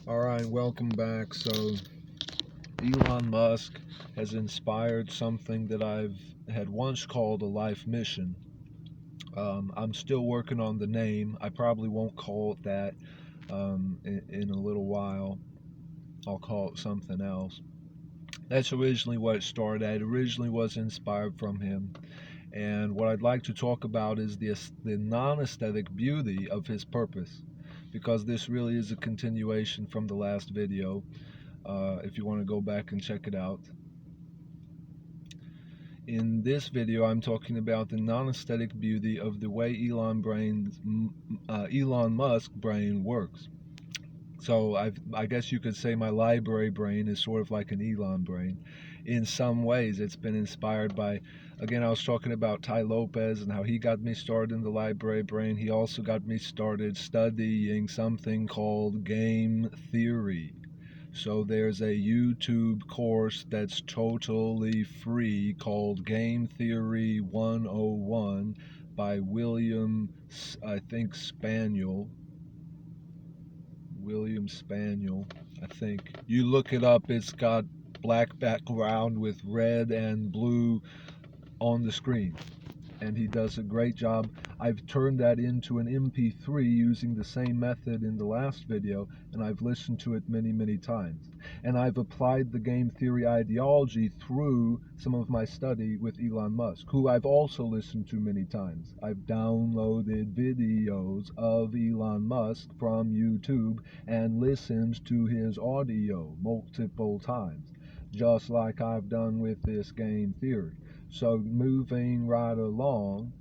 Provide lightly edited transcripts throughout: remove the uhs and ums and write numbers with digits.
Alright, welcome back. So, Elon Musk has inspired something that I've had once called a life mission. I'm still working on the name. I probably won't call it that in a little while. I'll call it something else. That's originally what it started at. It originally was inspired from him. And what I'd like to talk about is the non-aesthetic beauty of his purpose, because this really is a continuation from the last video. If you want to go back and check it out. In this video, I'm talking about the non-aesthetic beauty of the way Elon Musk brain works. So I guess you could say my library brain is sort of like an Elon brain. In some ways, it's been inspired by, again, I was talking about Tai Lopez and how he got me started in the library brain. He also got me started studying something called game theory. So there's a YouTube course that's totally free called Game Theory 101 by William, I think, Spaniel. William Spaniel, I think. You look it up, it's got black background with red and blue on the screen. And he does a great job. I've turned that into an MP3 using the same method in the last video, and I've listened to it many times. And I've applied the game theory ideology through some of my study with Elon Musk, who I've also listened to many times. I've downloaded videos of Elon Musk from YouTube and listened to his audio multiple times, just like I've done with this game theory. So moving right along,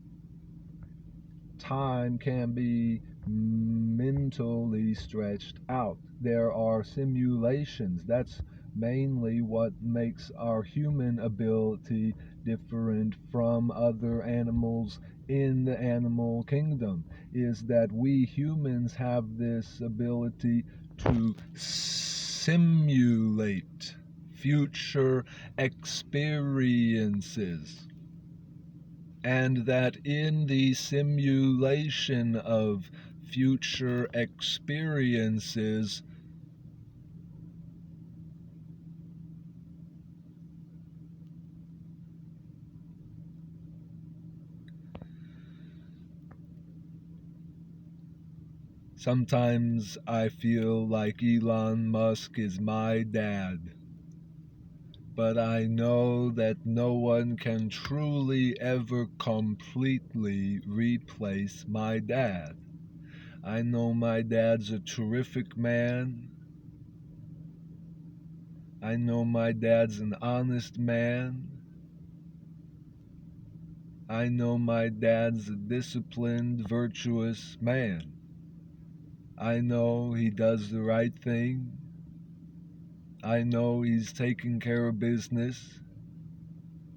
time can be mentally stretched out. There are simulations. That's mainly what makes our human ability different from other animals in the animal kingdom, is that we humans have this ability to simulate future experiences, and that in the simulation of future experiences, sometimes I feel like Elon Musk is my dad. But I know that no one can truly ever completely replace my dad. I know my dad's a terrific man. I know my dad's an honest man. I know my dad's a disciplined, virtuous man. I know he does the right thing. I know he's taking care of business.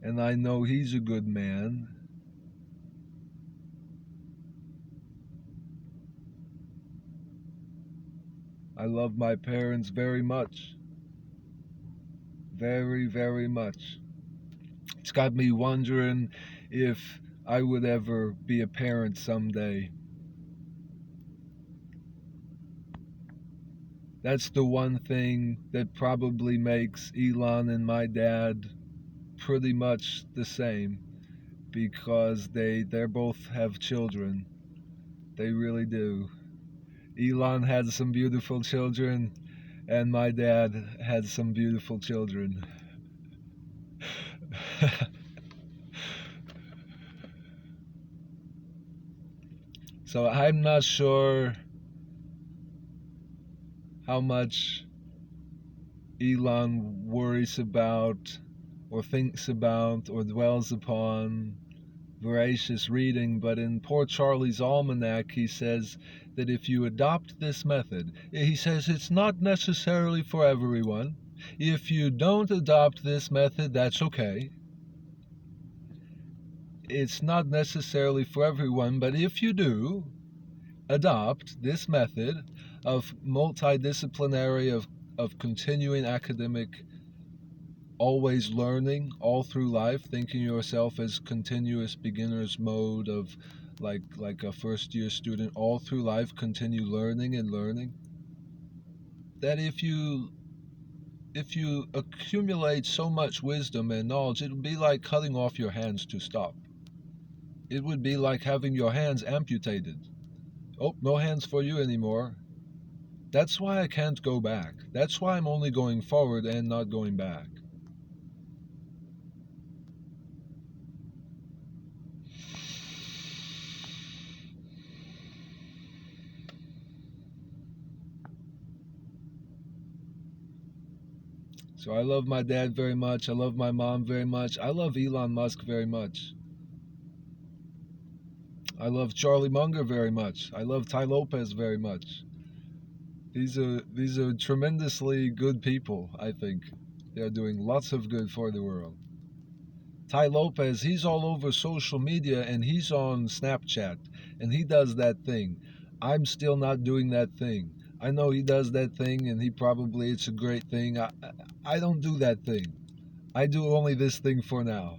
And I know he's a good man. I love my parents very much. Very much. It's got me wondering if I would ever be a parent someday. That's the one thing that probably makes Elon and my dad pretty much the same, because they both have children. They really do. Elon had some beautiful children, and my dad had some beautiful children. So I'm not sure how much Elon worries about or thinks about or dwells upon voracious reading, but in Poor Charlie's Almanac he says that if you adopt this method, he says it's not necessarily for everyone. If you don't adopt this method, that's okay. It's not necessarily for everyone, but if you do adopt this method of multidisciplinary, of continuing academic, always learning all through life, thinking yourself as continuous beginner's mode of like a first year student, all through life continue learning and learning. that if you accumulate so much wisdom and knowledge, it would be like cutting off your hands to stop. It would be like having your hands amputated. Oh, no hands for you anymore. That's why I can't go back. That's why I'm only going forward and not going back. So I love my dad very much. I love my mom very much. I love Elon Musk very much. I love Charlie Munger very much. I love Tai Lopez very much. These are tremendously good people, I think. They are doing lots of good for the world. Tai Lopez, he's all over social media and he's on Snapchat and he does that thing. I'm still not doing that thing. I know he does that thing and it's a great thing. I don't do that thing. I do only this thing for now.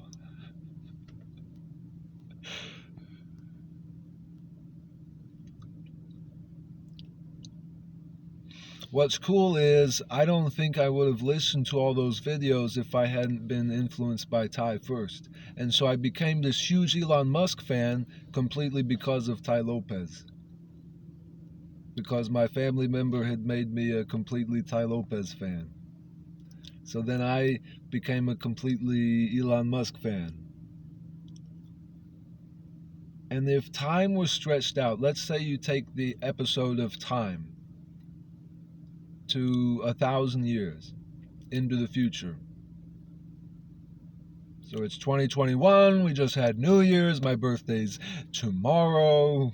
What's cool is I don't think I would have listened to all those videos if I hadn't been influenced by Tai first. And so I became this huge Elon Musk fan completely because of Tai Lopez. Because my family member had made me a completely Tai Lopez fan. So then I became a completely Elon Musk fan. And if time was stretched out, let's say you take the episode of time to 1,000 years into the future. So it's 2021, we just had New Year's, my birthday's tomorrow.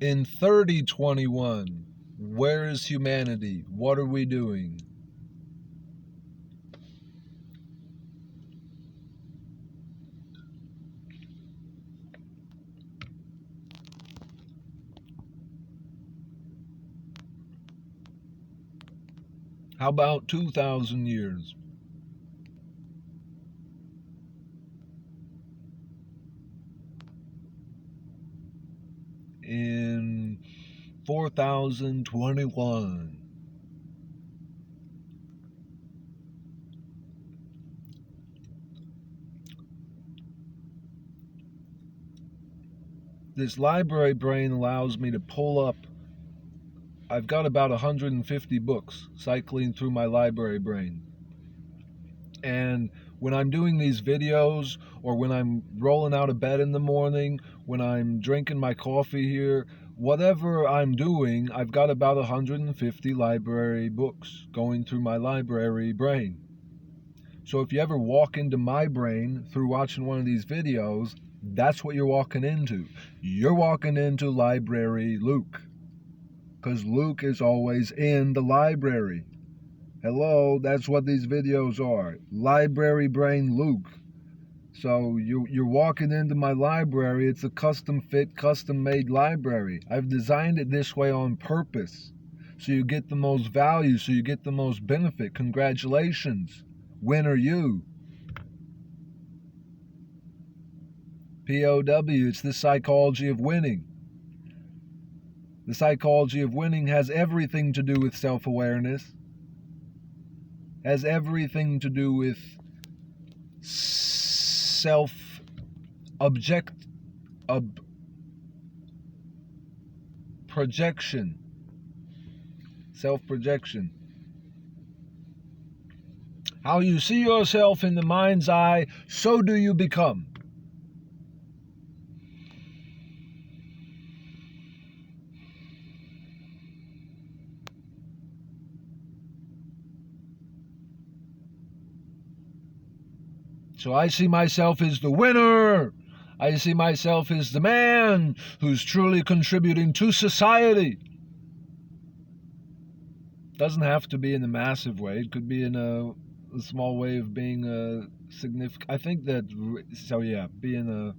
In 3021, where is humanity? What are we doing? How about 2,000 years? In 4021. This library brain allows me to pull up. I've got about 150 books cycling through my library brain. And when I'm doing these videos, or when I'm rolling out of bed in the morning, when I'm drinking my coffee here, whatever I'm doing, I've got about 150 library books going through my library brain. So if you ever walk into my brain through watching one of these videos, that's what you're walking into. You're walking into Library Luke. Because Luke is always in the library. Hello, that's what these videos are. Library Brain Luke. So you're walking into my library. It's a custom fit, custom made library. I've designed it this way on purpose. So you get the most value, so you get the most benefit. Congratulations. Winner you. POW, it's the psychology of winning. The psychology of winning has everything to do with self-awareness. Has everything to do with projection. Self-projection. How you see yourself in the mind's eye, so do you become. So I see myself as the winner. I see myself as the man who's truly contributing to society. Doesn't have to be in a massive way. It could be in a small way of being a significant. I think that. So yeah, being a.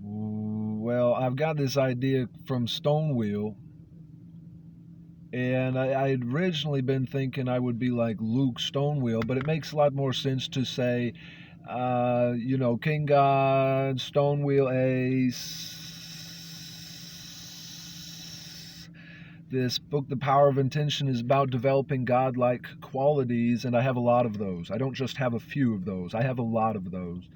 Well, I've got this idea from Stonewheel. And I had originally been thinking I would be like Luke Stonewheel, but it makes a lot more sense to say King God, Stonewheel Ace. This book, The Power of Intention, is about developing godlike qualities, and I have a lot of those. I don't just have a few of those, I have a lot of those.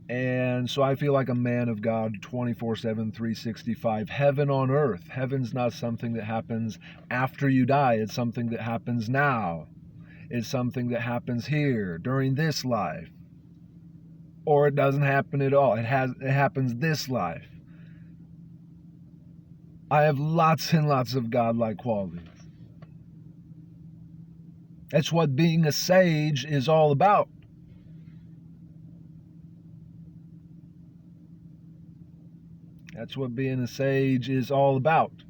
And so I feel like a man of God 24/7, 365. Heaven on earth. Heaven's not something that happens after you die, it's something that happens now. It's something that happens here, during this life. Or it doesn't happen at all. It happens this life. I have lots and lots of godlike qualities. That's what being a sage is all about. That's what being a sage is all about.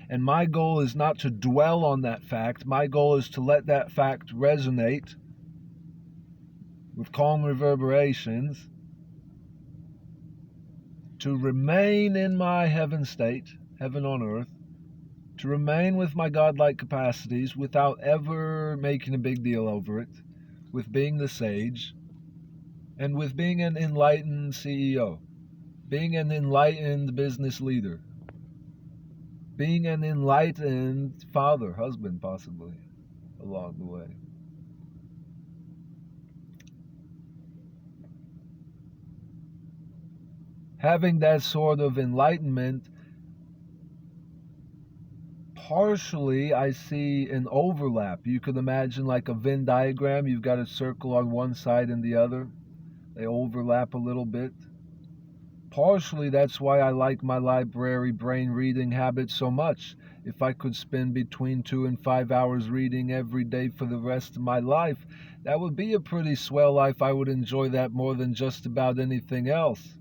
And my goal is not to dwell on that fact. My goal is to let that fact resonate with calm reverberations, to remain in my heaven state, heaven on earth, to remain with my godlike capacities without ever making a big deal over it, with being the sage, and with being an enlightened CEO, being an enlightened business leader, being an enlightened father, husband, possibly, along the way. Having that sort of enlightenment, partially I see an overlap. You could imagine like a Venn diagram. You've got a circle on one side and the other. They overlap a little bit. Partially that's why I like my library brain reading habit so much. If I could spend between 2 and 5 hours reading every day for the rest of my life, that would be a pretty swell life. I would enjoy that more than just about anything else.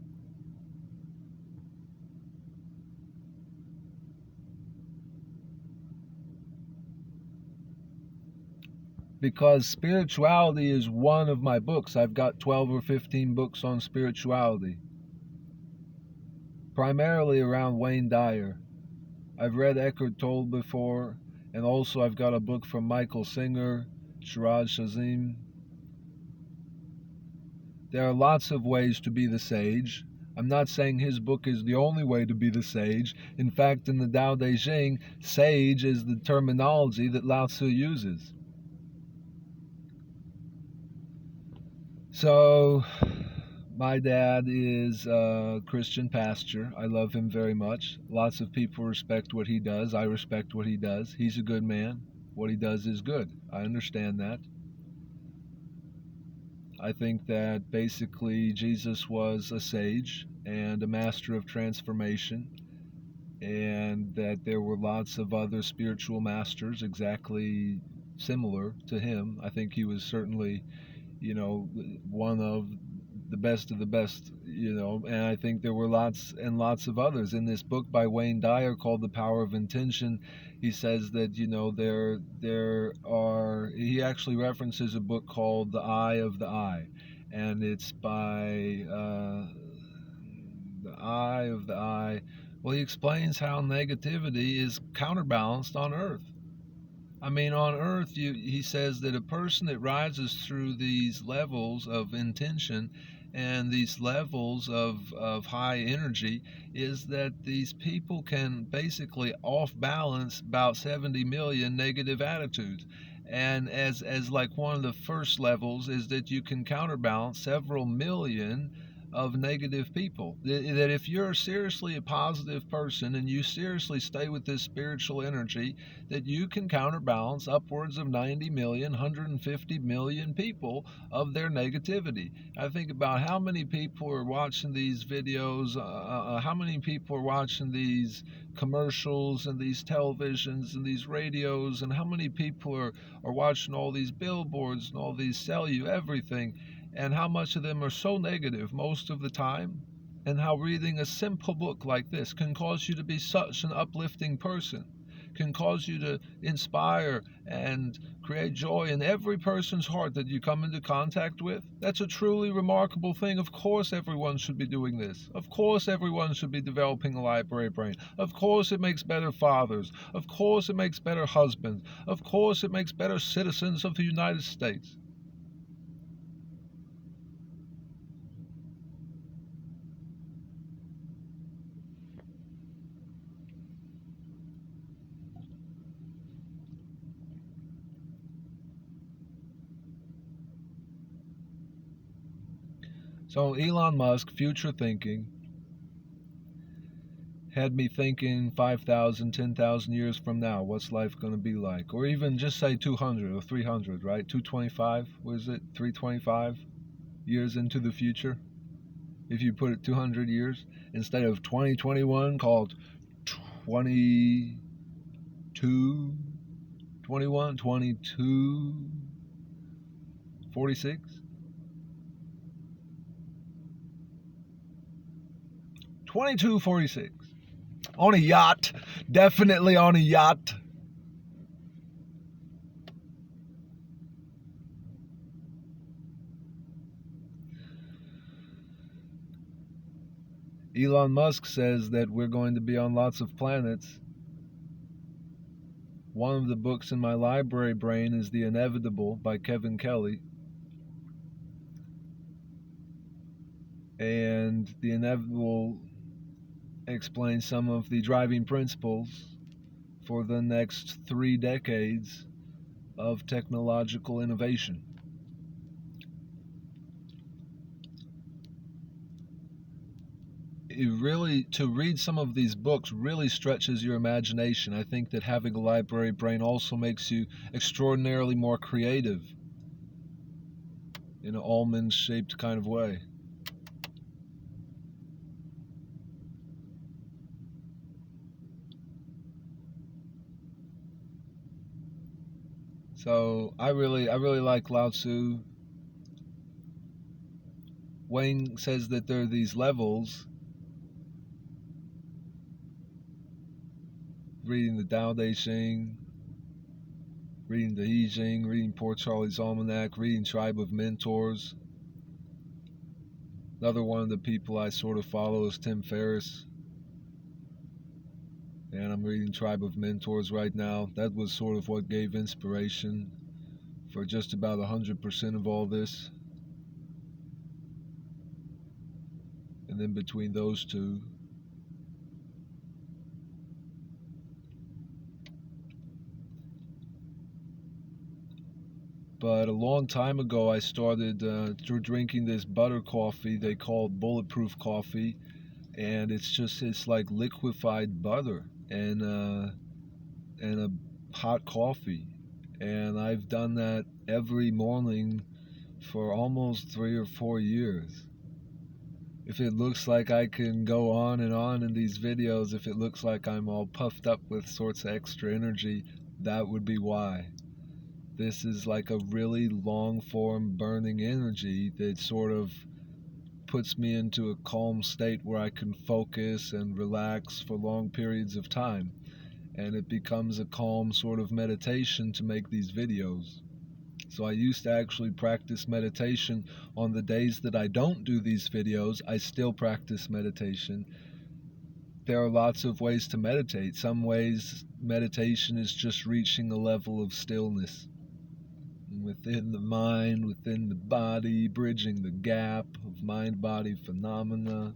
Because spirituality is one of my books. I've got 12 or 15 books on spirituality, primarily around Wayne Dyer. I've read Eckhart Tolle before, and also I've got a book from Michael Singer, Siraj Shazim. There are lots of ways to be the sage. I'm not saying his book is the only way to be the sage. In fact, in the Tao Te Ching, sage is the terminology that Lao Tzu uses. So, my dad is a Christian pastor. I love him very much. Lots of people respect what he does. I respect what he does. He's a good man. What he does is good. I understand that. I think that basically Jesus was a sage and a master of transformation, and that there were lots of other spiritual masters exactly similar to him. I think he was certainly, one of the best, and I think there were lots and lots of others. In this book by Wayne Dyer called The Power of Intention, he says that, he actually references a book called The Eye of the Eye, and it's by The Eye of the Eye. Well, he explains how negativity is counterbalanced on Earth. I mean, on Earth, he says that a person that rises through these levels of intention and these levels of high energy is that these people can basically off balance about 70 million negative attitudes. And as like one of the first levels is that you can counterbalance several million of negative people. That if you're seriously a positive person and you seriously stay with this spiritual energy, that you can counterbalance upwards of 90 million, 150 million people of their negativity. I think about how many people are watching these videos, how many people are watching these commercials and these televisions and these radios, and how many people are watching all these billboards and all these sell you everything, and how much of them are so negative most of the time, and how reading a simple book like this can cause you to be such an uplifting person, can cause you to inspire and create joy in every person's heart that you come into contact with. That's a truly remarkable thing. Of course everyone should be doing this. Of course everyone should be developing a library brain. Of course it makes better fathers. Of course it makes better husbands. Of course it makes better citizens of the United States. So Elon Musk, future thinking, had me thinking 5,000, 10,000 years from now, what's life going to be like? Or even just say 200 or 300, right? 225, was it? 325 years into the future? If you put it 200 years, instead of 2021 called 22, 21, 22, 46? 2246. On a yacht. Definitely on a yacht. Elon Musk says that we're going to be on lots of planets. One of the books in my library brain is The Inevitable by Kevin Kelly. And The Inevitable explains some of the driving principles for the next 3 decades of technological innovation. To read some of these books really stretches your imagination. I think that having a library brain also makes you extraordinarily more creative in an almond-shaped kind of way. So I really like Lao Tzu. Wayne says that there are these levels. Reading the Tao Te Ching, reading the I Ching, reading Poor Charlie's Almanac, reading Tribe of Mentors. Another one of the people I sort of follow is Tim Ferriss. And I'm reading Tribe of Mentors right now. That was sort of what gave inspiration for just about 100% of all this. And then between those two, but a long time ago I started drinking this butter coffee they call bulletproof coffee, and it's like liquefied butter and a hot coffee, and I've done that every morning for almost 3 or 4 years. If it looks like I can go on and on in these videos, if it looks like I'm all puffed up with sorts of extra energy, that would be why. This is like a really long form burning energy that sort of puts me into a calm state where I can focus and relax for long periods of time. And it becomes a calm sort of meditation to make these videos. So I used to actually practice meditation on the days that I don't do these videos. I still practice meditation. There are lots of ways to meditate. Some ways meditation is just reaching a level of stillness within the mind, within the body, bridging the gap of mind-body phenomena.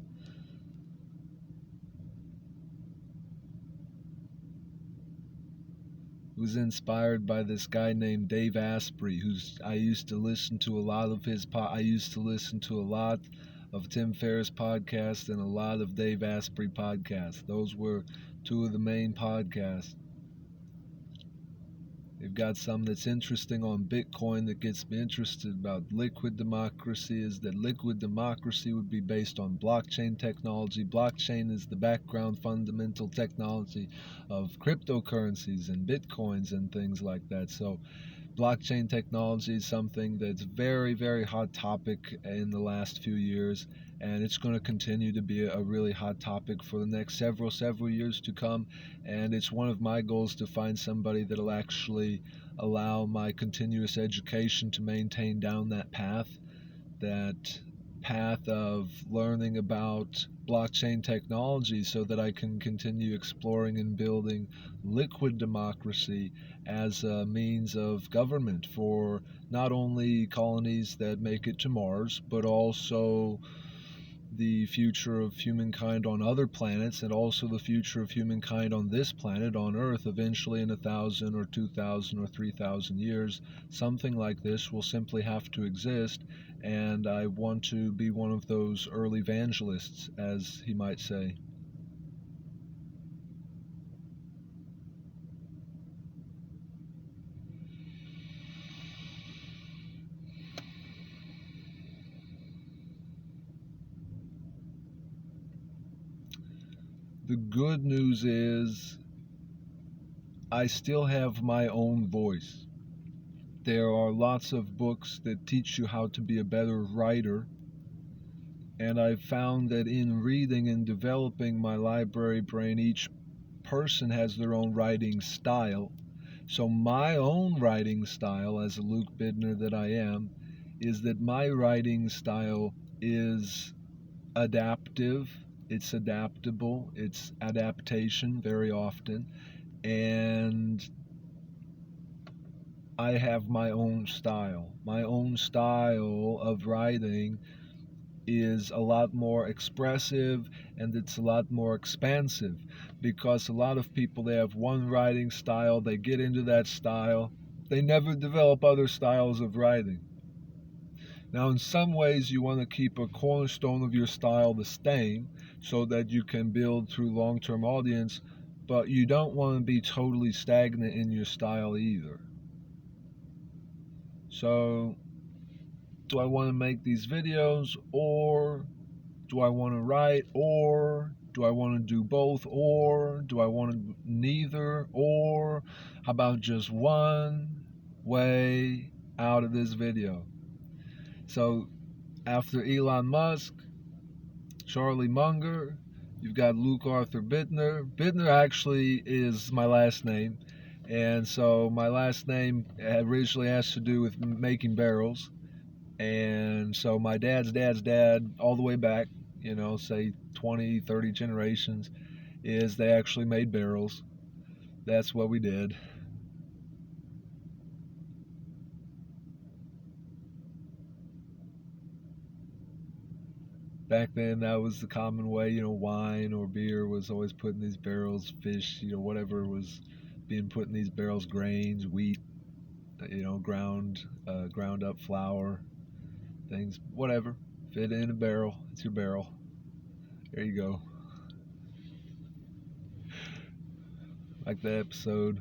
Was inspired by this guy named Dave Asprey, I used to listen to a lot of Tim Ferriss podcasts and a lot of Dave Asprey podcasts. Those were two of the main podcasts. They've got some that's interesting on Bitcoin that gets me interested about liquid democracy, is that liquid democracy would be based on blockchain technology. Blockchain is the background fundamental technology of cryptocurrencies and Bitcoins and things like that. So blockchain technology is something that's very, very hot topic in the last few years, and it's going to continue to be a really hot topic for the next several years to come. And it's one of my goals to find somebody that'll actually allow my continuous education to maintain down that path of learning about blockchain technology, so that I can continue exploring and building liquid democracy as a means of government for not only colonies that make it to Mars, but also the future of humankind on other planets and also the future of humankind on this planet, on Earth, eventually in 1,000 or 2,000 or 3,000 years. Something like this will simply have to exist, and I want to be one of those early evangelists, as he might say. The good news is I still have my own voice. There are lots of books that teach you how to be a better writer, and I've found that in reading and developing my library brain, each person has their own writing style. So my own writing style, as a Luke Bidner that I am, is that my writing style is adaptive, it's adaptable, it's adaptation very often, and I have my own style. My own style of writing is a lot more expressive, and it's a lot more expansive, because a lot of people, they have one writing style, they get into that style, they never develop other styles of writing. Now, in some ways, you want to keep a cornerstone of your style the same so that you can build through long-term audience, but you don't want to be totally stagnant in your style either. So, do I want to make these videos, or do I want to write, or do I want to do both, or do I want to neither, or how about just one way out of this video? So after Elon Musk, Charlie Munger, you've got Luke Arthur Bittner. Bittner actually is my last name, and so my last name originally has to do with making barrels. And so my dad's dad, all the way back, say 20, 30 generations, is they actually made barrels. That's what we did. Back then, that was the common way, wine or beer was always put in these barrels, fish, whatever was being put in these barrels, grains, wheat, ground up flour, things, whatever, fit in a barrel. It's your barrel. There you go. Like the episode